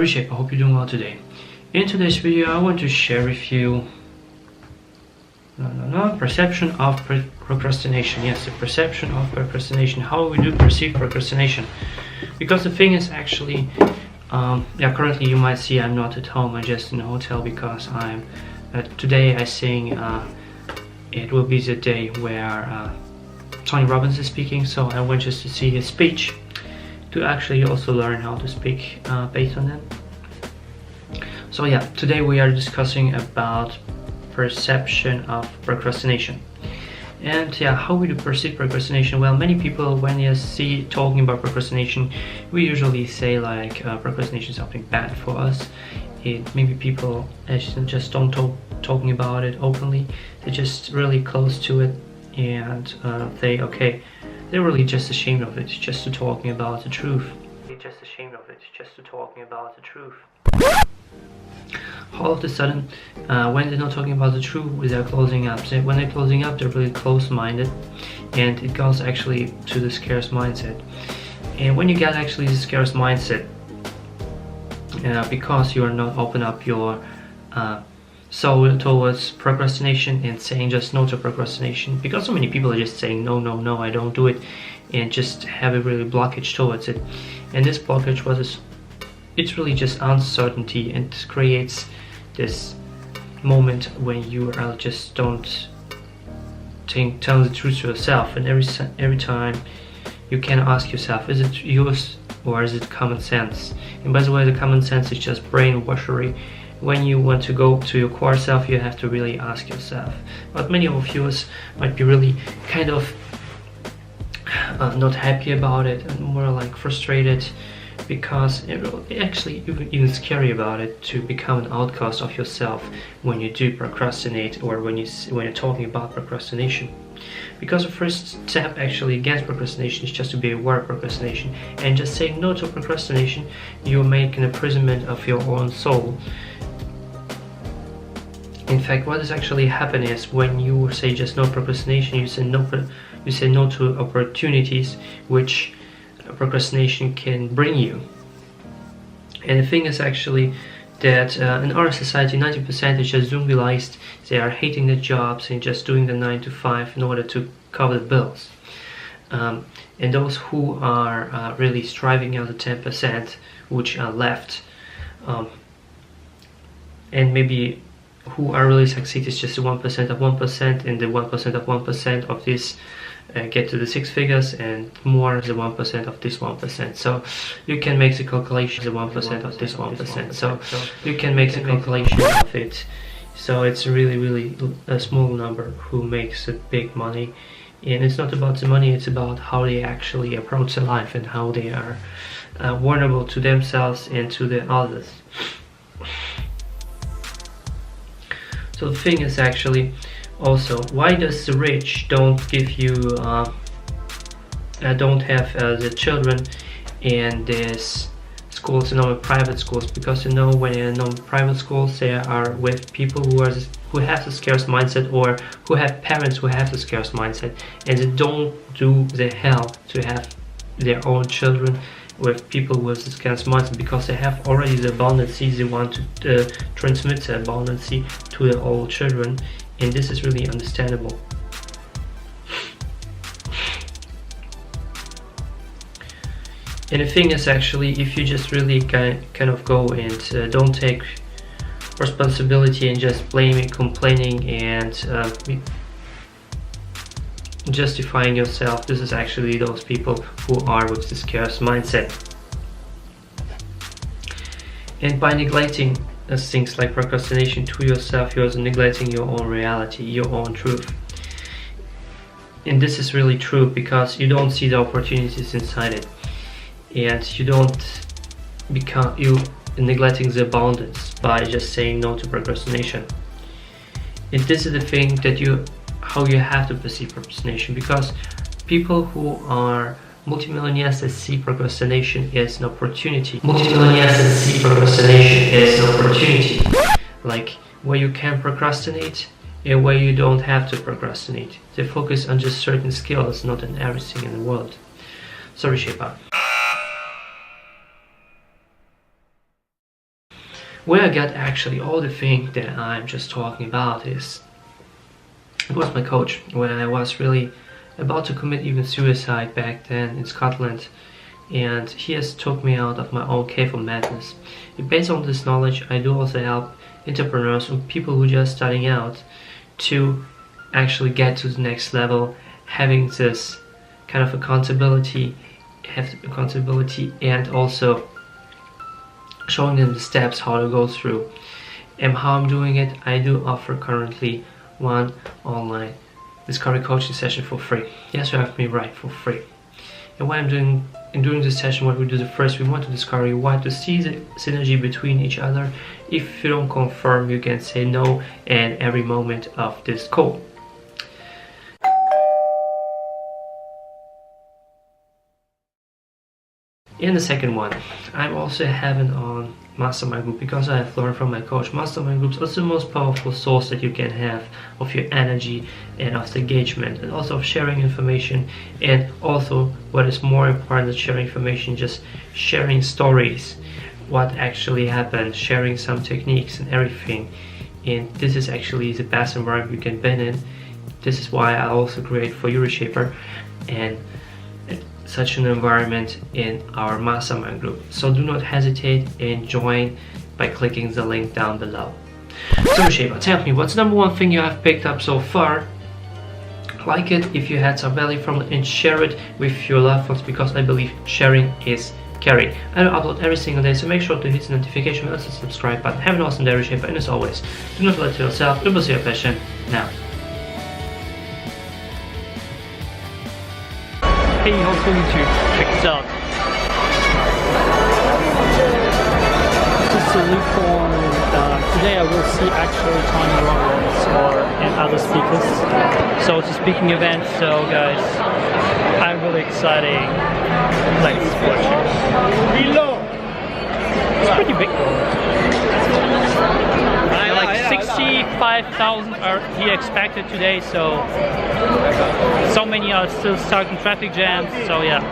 Reshape, I hope you're doing well today. In today's video, I want to share with you perception of procrastination. Yes, the perception of procrastination. How we do perceive procrastination. Because the thing is actually, currently you might see I'm not at home. I'm just in a hotel because I'm today I think it will be the day where Tony Robbins is speaking. So I went just to see his speech to actually also learn how to speak based on that. So yeah, today we are discussing about perception of procrastination. And yeah, how we do perceive procrastination? Well, many people, when you see talking about procrastination, we usually say like procrastination is something bad for us. Maybe people just don't talking about it openly. They're just really close to it, and they're really just ashamed of it, just to talking about the truth. They're just ashamed of it, just to talking about the truth. All of a sudden, when they're not talking about the truth, they're closing up. So when they're closing up, they're really close-minded, and it goes actually to the scarce mindset. And when you get actually the scarce mindset, because you are not open up your soul towards procrastination and saying just no to procrastination, because so many people are just saying no, I don't do it, and just have a really blockage towards it. And this blockage it's really just uncertainty, and creates this moment when you are just don't tell the truth to yourself. And every time you can ask yourself, is it yours or is it common sense? And by the way, the common sense is just brainwashery. When you want to go to your core self, you have to really ask yourself. But many of you might be really kind of not happy about it, and more like frustrated, because it actually even scary about it to become an outcast of yourself when you do procrastinate, or when you're talking about procrastination. Because the first step actually against procrastination is just to be aware of procrastination, and just saying no to procrastination, you make an imprisonment of your own soul. In fact, what is actually happening is when you say just no procrastination, you say no to opportunities which procrastination can bring you. And the thing is actually that in our society, 90% is just zombieized. They are hating their jobs and just doing the 9 to 5 in order to cover the bills. And those who are really striving out the 10% which are left, and maybe who are really succeed is just the 1% of 1%, and the 1% of 1% of this get to the 6 figures, and more the 1% of this 1%. So you can make the calculation, the 1% of this 1%. So you can make the calculation of it. So it's really a small number who makes a big money. And it's not about the money, it's about how they actually approach their life, and how they are vulnerable to themselves and to the others. So the thing is actually also, why does the rich don't give you don't have the children in these schools, private schools? Because when in private schools, they are with people who have the scarce mindset, or who have parents who have the scarce mindset, and they don't do the hell to have their own children with people with this kind of mindset, because they have already the abundance. They want to transmit the abundance to their old children, and this is really understandable. And the thing is actually, if you just really kind of go and don't take responsibility and just blaming, complaining, and justifying yourself, this is actually those people who are with this scarce mindset. And by neglecting things like procrastination to yourself, you're also neglecting your own reality, your own truth. And this is really true, because you don't see the opportunities inside it, and you neglecting the abundance by just saying no to procrastination. And this is the thing that how you have to perceive procrastination, because people who are multimillionaires that see procrastination as an opportunity. Multimillionaires that see procrastination as an opportunity, like where you can procrastinate and where you don't have to procrastinate. They focus on just certain skills, not on everything in the world. So Reshape. where I got actually all the thing that I'm just talking about is, it was my coach when I was really about to commit even suicide back then in Scotland, and he has took me out of my own cave of madness. And based on this knowledge, I do also help entrepreneurs and people who are just starting out to actually get to the next level, having this kind of accountability and also showing them the steps how to go through. And how I'm doing it, I do offer currently one online discovery coaching session for free. Yes, you have me right, for free. And what I'm doing during this session, what we do first, we want to discover, you want to see the synergy between each other. If you don't confirm, you can say no at every moment of this call. In the second one, I'm also having on mastermind group, because I have learned from my coach. Mastermind groups are the most powerful source that you can have of your energy and of the engagement, and also of sharing information, and also what is more important than sharing information, just sharing stories, what actually happened, sharing some techniques and everything. And this is actually the best environment you can be in. This is why I also create for you Reshaper and such an environment in our mastermind group. So do not hesitate and join by clicking the link down below. So Reshaper, tell me, what's the number one thing you have picked up so far? Like it if you had some value from it, and share it with your loved ones, because I believe sharing is caring. I upload every single day, so make sure to hit the notification bell and subscribe button. Have an awesome day, Reshaper, and as always, do not let yourself, it was your passion now. Hey, how's it going YouTube? Check this out. Just a look on, today I will see actually Tony Robbins and other speakers. So it's a speaking event, so guys, I'm really excited. Let's watch it. Reload! It's pretty big though. Like 65,000 are here expected today, so many are still stuck in traffic jams, so yeah.